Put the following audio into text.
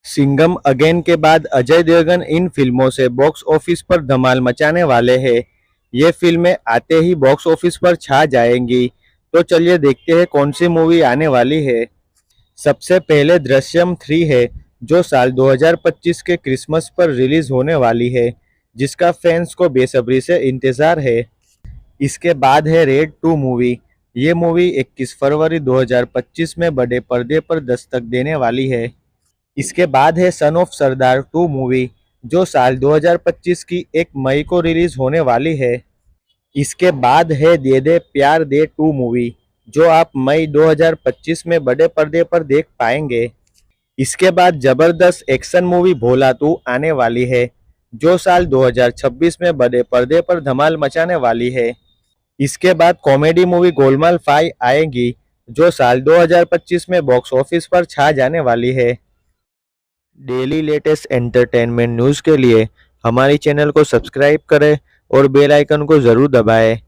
Singham again के बाद अजय देवगन इन फिल्मों से बॉक्स ऑफिस पर धमाल मचाने वाले हैं। ये फिल्में आते ही बॉक्स ऑफिस पर छा जाएंगी। तो चलिए देखते हैं कौन सी मूवी आने वाली है। सबसे पहले दृश्यम 3 है, जो साल 2025 के क्रिसमस पर रिलीज होने वाली है, जिसका फैंस को बेसब्री से इंतजार है। इसके बाद है रेड 2 मूवी। ये मूवी 21 फरवरी 2025 में बड़े पर्दे पर दस्तक देने वाली है। इसके बाद है सन ऑफ सरदार 2 मूवी, जो साल 2025 की 1 मई को रिलीज होने वाली है। इसके बाद है दे दे प्यार दे 2 मूवी, जो आप मई 2025 में बड़े पर्दे पर देख पाएंगे। इसके बाद जबरदस्त एक्शन मूवी भोला 2 आने वाली है, जो साल 2026 में बड़े पर्दे पर धमाल मचाने वाली है। इसके बाद कॉमेडी मूवी गोलमाल 5 आएगी, जो साल 2025 में बॉक्स ऑफिस पर छा जाने वाली है। डेली लेटेस्ट एंटरटेनमेंट न्यूज़ के लिए हमारी चैनल को सब्सक्राइब करें और बेल आइकन को ज़रूर दबाएं।